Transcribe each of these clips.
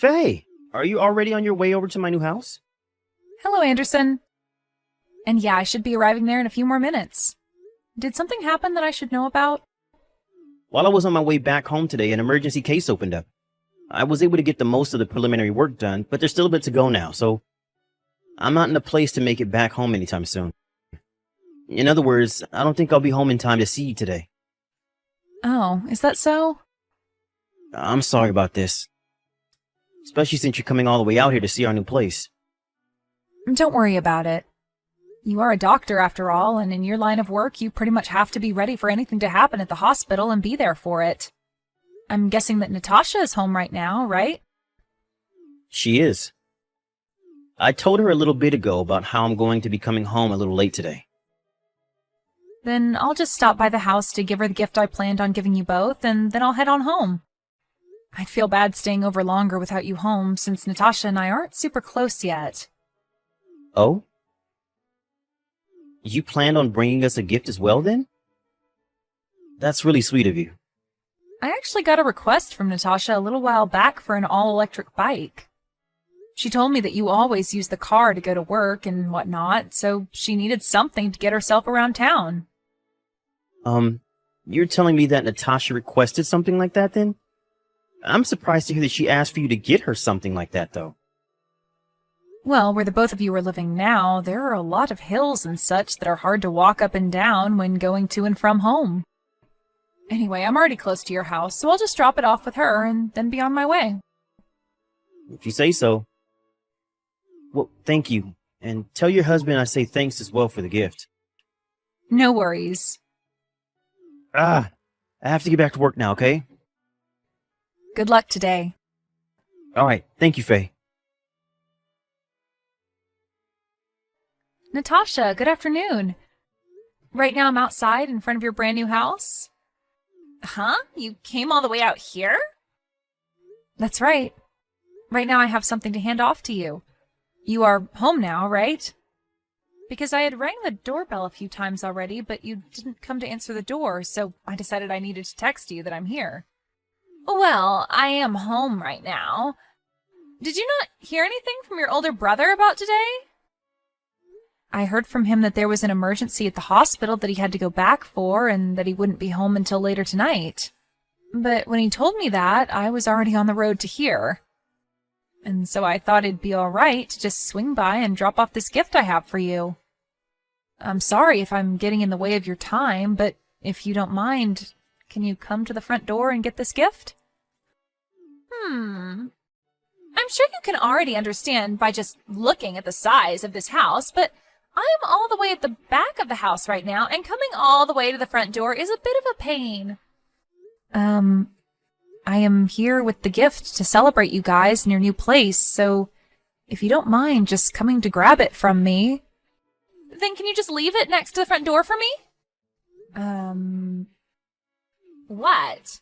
Faye, are you already on your way over to my new house? Hello, Anderson. And yeah, I should be arriving there in a few more minutes. Did something happen that I should know about? While I was on my way back home today, an emergency case opened up. I was able to get the most of the preliminary work done, but there's still a bit to go now, so I'm not in a place to make it back home anytime soon. In other words, I don't think I'll be home in time to see you today. Oh, is that so? I'm sorry about this. Especially since you're coming all the way out here to see our new place. Don't worry about it. You are a doctor after all, and in your line of work, you pretty much have to be ready for anything to happen at the hospital and be there for it. I'm guessing that Natasha is home right now, right? She is. I told her a little bit ago about how I'm going to be coming home a little late today. Then I'll just stop by the house to give her the gift I planned on giving you both, and then I'll head on home. I'd feel bad staying over longer without you home, since Natasha and I aren't super close yet. Oh? You planned on bringing us a gift as well, then? That's really sweet of you. I actually got a request from Natasha a little while back for an all-electric bike. She told me that you always use the car to go to work and whatnot, so she needed something to get herself around town. You're telling me that Natasha requested something like that, then? I'm surprised to hear that she asked for you to get her something like that, though. Well, where the both of you are living now, there are a lot of hills and such that are hard to walk up and down when going to and from home. Anyway, I'm already close to your house, so I'll just drop it off with her and then be on my way. If you say so. Well, thank you. And tell your husband I say thanks as well for the gift. No worries. I have to get back to work now, okay? Good luck today. All right, thank you, Faye. Natasha, good afternoon. Right now I'm outside in front of your brand new house. Huh? You came all the way out here? That's right. Right now I have something to hand off to you. You are home now, right? Because I had rang the doorbell a few times already, but you didn't come to answer the door, so I decided I needed to text you that I'm here. Well, I am home right now. Did you not hear anything from your older brother about today? I heard from him that there was an emergency at the hospital that he had to go back for, and that he wouldn't be home until later tonight. But when he told me that, I was already on the road to here. And so I thought it'd be all right to just swing by and drop off this gift I have for you. I'm sorry if I'm getting in the way of your time, but if you don't mind, can you come to the front door and get this gift? I'm sure you can already understand by just looking at the size of this house, but I'm all the way at the back of the house right now, and coming all the way to the front door is a bit of a pain. I am here with the gift to celebrate you guys in your new place, so if you don't mind just coming to grab it from me. Then can you just leave it next to the front door for me? What?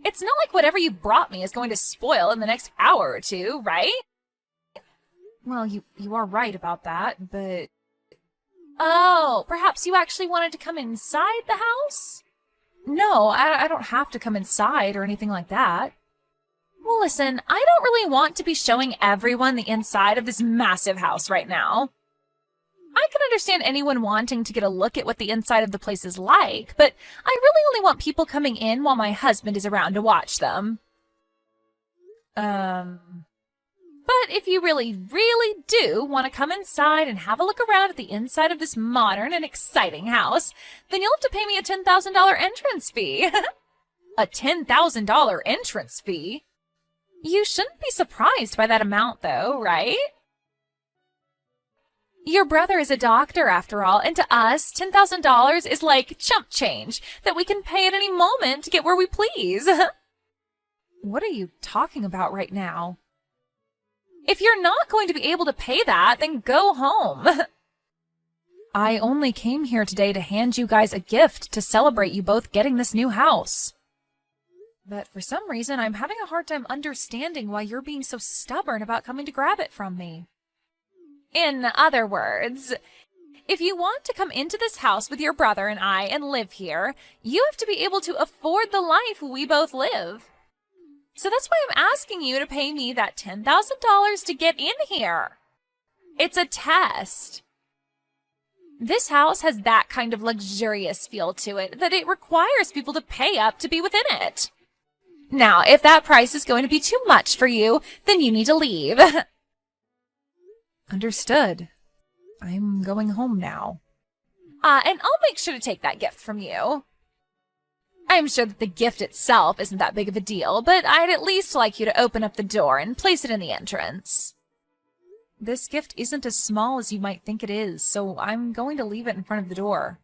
It's not like whatever you brought me is going to spoil in the next hour or two, right? Well, you are right about that, but... Oh, perhaps you actually wanted to come inside the house? No, I don't have to come inside or anything like that. Well, listen, I don't really want to be showing everyone the inside of this massive house right now. I can understand anyone wanting to get a look at what the inside of the place is like, but I really only want people coming in while my husband is around to watch them. But if you really, really do want to come inside and have a look around at the inside of this modern and exciting house, then you'll have to pay me a $10,000 entrance fee. A $10,000 entrance fee? You shouldn't be surprised by that amount, though, right? Your brother is a doctor, after all, and to us, $10,000 is like chump change that we can pay at any moment to get where we please. What are you talking about right now? If you're not going to be able to pay that, then go home. I only came here today to hand you guys a gift to celebrate you both getting this new house. But for some reason, I'm having a hard time understanding why you're being so stubborn about coming to grab it from me. In other words, if you want to come into this house with your brother and I and live here, you have to be able to afford the life we both live. So that's why I'm asking you to pay me that $10,000 to get in here. It's a test. This house has that kind of luxurious feel to it that it requires people to pay up to be within it. Now, if that price is going to be too much for you, then you need to leave. Understood. I'm going home now. And I'll make sure to take that gift from you. I'm sure that the gift itself isn't that big of a deal, but I'd at least like you to open up the door and place it in the entrance. This gift isn't as small as you might think it is, so I'm going to leave it in front of the door.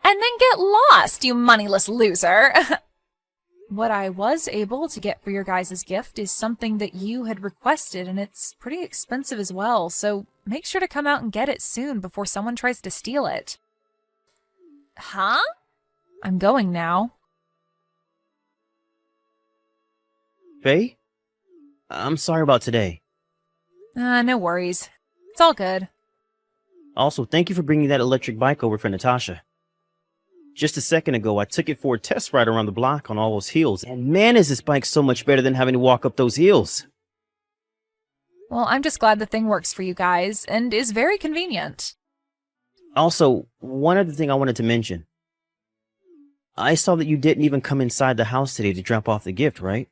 And then get lost, you moneyless loser. What I was able to get for your guys' gift is something that you had requested, and it's pretty expensive as well, so make sure to come out and get it soon before someone tries to steal it. Huh? I'm going now. Faye? I'm sorry about today. No worries. It's all good. Also, thank you for bringing that electric bike over for Natasha. Just a second ago, I took it for a test ride around the block on all those hills, and man, is this bike so much better than having to walk up those hills. Well, I'm just glad the thing works for you guys, and is very convenient. Also, one other thing I wanted to mention. I saw that you didn't even come inside the house today to drop off the gift, right?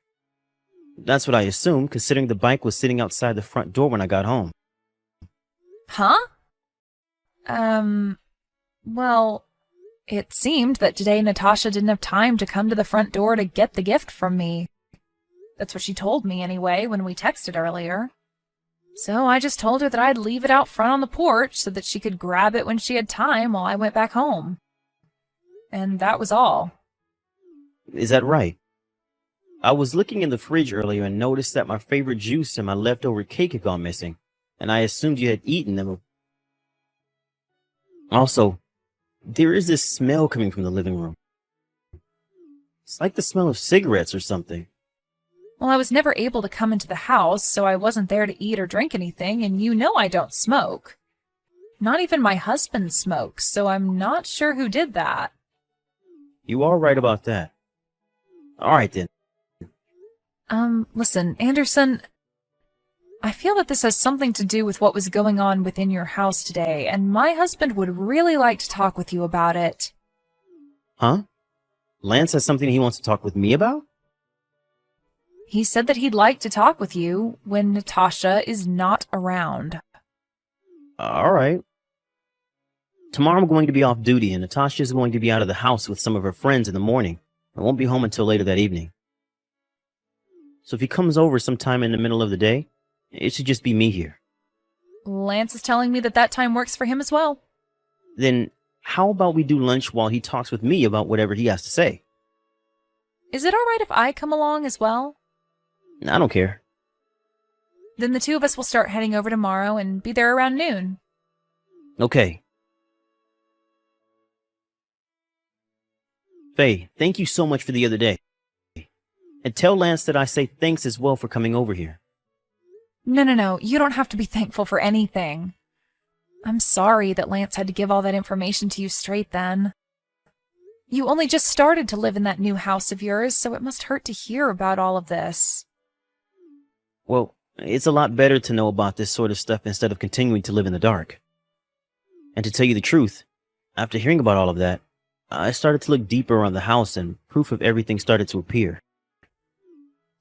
That's what I assumed, considering the bike was sitting outside the front door when I got home. Huh? Well, it seemed that today Natasha didn't have time to come to the front door to get the gift from me. That's what she told me anyway when we texted earlier. So I just told her that I'd leave it out front on the porch so that she could grab it when she had time while I went back home. And that was all. Is that right? I was looking in the fridge earlier and noticed that my favorite juice and my leftover cake had gone missing, and I assumed you had eaten them. Also, there is this smell coming from the living room. It's like the smell of cigarettes or something. Well, I was never able to come into the house, so I wasn't there to eat or drink anything, and you know I don't smoke. Not even my husband smokes, so I'm not sure who did that. You are right about that. All right, then. Listen, Anderson, I feel that this has something to do with what was going on within your house today, and my husband would really like to talk with you about it. Huh? Lance has something he wants to talk with me about? He said that he'd like to talk with you when Natasha is not around. All right. Tomorrow I'm going to be off duty, and Natasha is going to be out of the house with some of her friends in the morning. I won't be home until later that evening. So if he comes over sometime in the middle of the day, it should just be me here. Lance is telling me that that time works for him as well. Then how about we do lunch while he talks with me about whatever he has to say? Is it all right if I come along as well? I don't care. Then the two of us will start heading over tomorrow and be there around noon. Okay. Faye, thank you so much for the other day. And tell Lance that I say thanks as well for coming over here. No. You don't have to be thankful for anything. I'm sorry that Lance had to give all that information to you straight then. You only just started to live in that new house of yours, so it must hurt to hear about all of this. Well, it's a lot better to know about this sort of stuff instead of continuing to live in the dark. And to tell you the truth, after hearing about all of that, I started to look deeper around the house and proof of everything started to appear.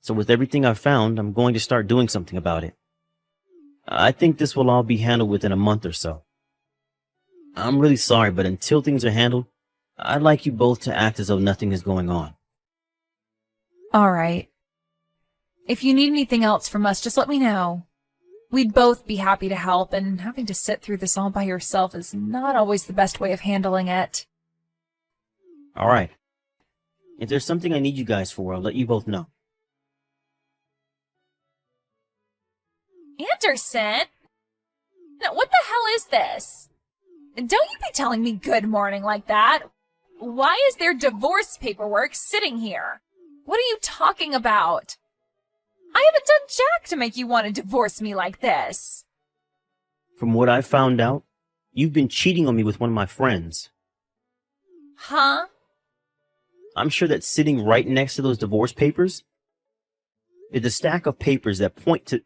So with everything I've found, I'm going to start doing something about it. I think this will all be handled within a month or so. I'm really sorry, but until things are handled, I'd like you both to act as though nothing is going on. All right. If you need anything else from us, just let me know. We'd both be happy to help, and having to sit through this all by yourself is not always the best way of handling it. All right. If there's something I need you guys for, I'll let you both know. Anderson? Now, what the hell is this? Don't you be telling me good morning like that. Why is there divorce paperwork sitting here? What are you talking about? I haven't done jack to make you want to divorce me like this. From what I found out, you've been cheating on me with one of my friends. Huh? I'm sure that sitting right next to those divorce papers is a stack of papers that point to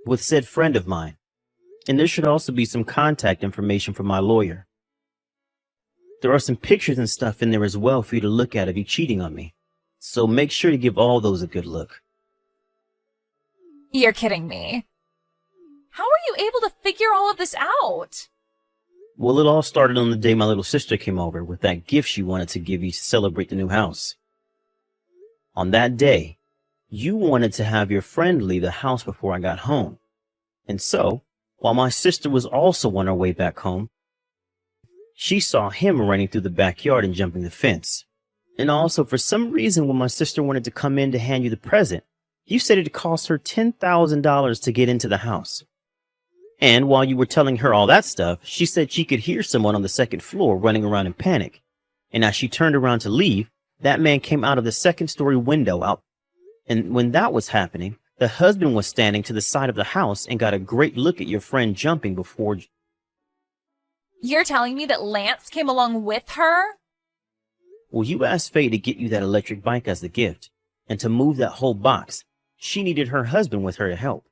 with said friend of mine. And there should also be some contact information for my lawyer. There are some pictures and stuff in there as well for you to look at of you cheating on me. So make sure to give all those a good look. You're kidding me. How are you able to figure all of this out? Well, it all started on the day my little sister came over with that gift she wanted to give you to celebrate the new house. On that day, you wanted to have your friend leave the house before I got home. And so, while my sister was also on her way back home, she saw him running through the backyard and jumping the fence. And also, for some reason, when my sister wanted to come in to hand you the present, you said it cost her $10,000 to get into the house. And while you were telling her all that stuff, she said she could hear someone on the second floor running around in panic. And as she turned around to leave, that man came out of the second-story window out. And when that was happening, the husband was standing to the side of the house and got a great look at your friend jumping before. You're telling me that Lance came along with her? Well, you asked Faye to get you that electric bike as the gift. And to move that whole box, she needed her husband with her to help.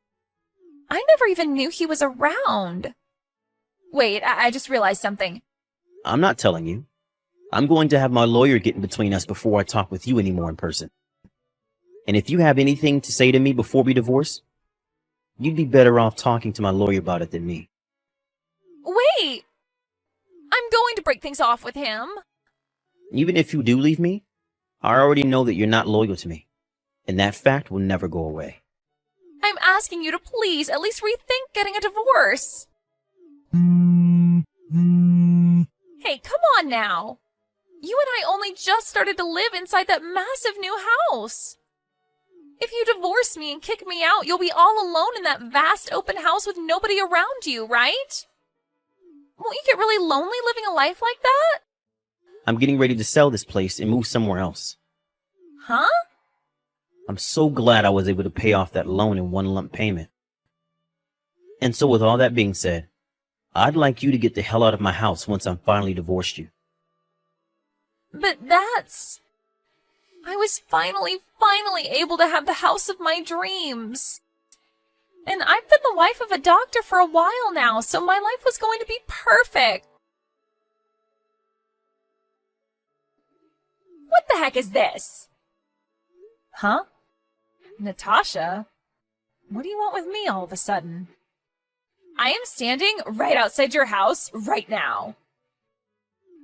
I never even knew he was around. Wait, I just realized something. I'm not telling you. I'm going to have my lawyer get in between us before I talk with you anymore in person. And if you have anything to say to me before we divorce, you'd be better off talking to my lawyer about it than me. Wait! I'm going to break things off with him. Even if you do leave me, I already know that you're not loyal to me. And that fact will never go away. I'm asking you to please at least rethink getting a divorce. Hey, come on now. You and I only just started to live inside that massive new house. If you divorce me and kick me out, you'll be all alone in that vast open house with nobody around you, right? Won't you get really lonely living a life like that? I'm getting ready to sell this place and move somewhere else. Huh? I'm so glad I was able to pay off that loan in one lump payment. And so with all that being said, I'd like you to get the hell out of my house once I'm finally divorced you. But that's... I was finally able to have the house of my dreams. And I've been the wife of a doctor for a while now, so my life was going to be perfect. What the heck is this? Huh? Natasha? What do you want with me all of a sudden? I am standing right outside your house right now.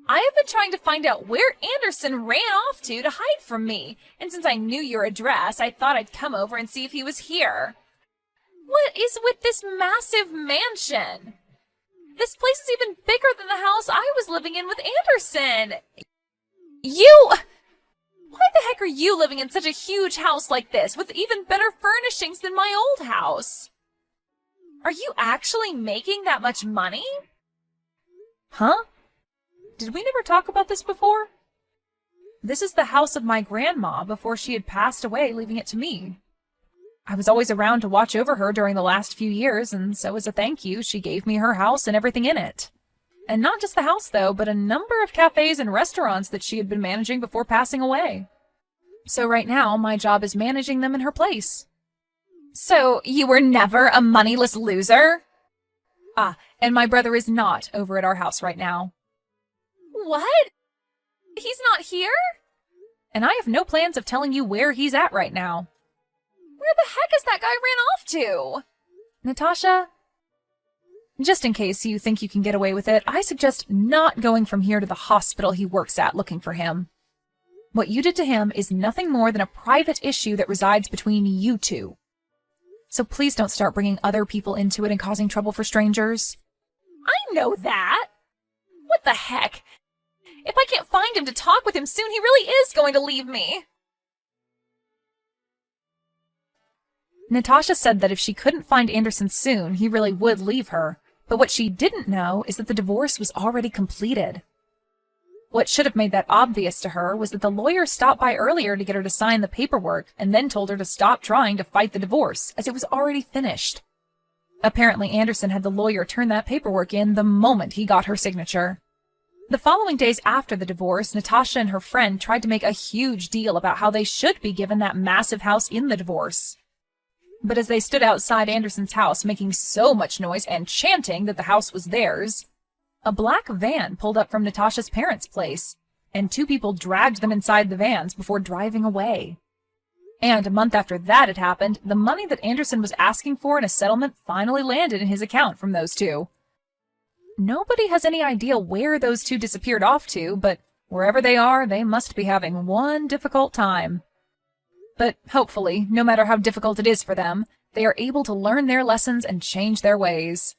I have been trying to find out where Anderson ran off to hide from me, and since I knew your address, I thought I'd come over and see if he was here. What is with this massive mansion? This place is even bigger than the house I was living in with Anderson. Why the heck are you living in such a huge house like this with even better furnishings than my old house? Are you actually making that much money? Huh? Did we never talk about this before? This is the house of my grandma before she had passed away, leaving it to me. I was always around to watch over her during the last few years, and so as a thank you, she gave me her house and everything in it. And not just the house, though, but a number of cafes and restaurants that she had been managing before passing away. So right now, my job is managing them in her place. So you were never a moneyless loser? Ah, and my brother is not over at our house right now. What? He's not here? And I have no plans of telling you where he's at right now. Where the heck is that guy ran off to? Natasha, just in case you think you can get away with it, I suggest not going from here to the hospital he works at looking for him. What you did to him is nothing more than a private issue that resides between you two. So please don't start bringing other people into it and causing trouble for strangers. I know that. What the heck? If I can't find him to talk with him soon, he really is going to leave me. Natasha said that if she couldn't find Anderson soon, he really would leave her. But what she didn't know is that the divorce was already completed. What should have made that obvious to her was that the lawyer stopped by earlier to get her to sign the paperwork and then told her to stop trying to fight the divorce, as it was already finished. Apparently, Anderson had the lawyer turn that paperwork in the moment he got her signature. The following days after the divorce, Natasha and her friend tried to make a huge deal about how they should be given that massive house in the divorce. But as they stood outside Anderson's house making so much noise and chanting that the house was theirs, a black van pulled up from Natasha's parents' place, and 2 people dragged them inside the vans before driving away. And a month after that had happened, the money that Anderson was asking for in a settlement finally landed in his account from those 2. Nobody has any idea where those 2 disappeared off to, but wherever they are, they must be having one difficult time. But hopefully, no matter how difficult it is for them, they are able to learn their lessons and change their ways.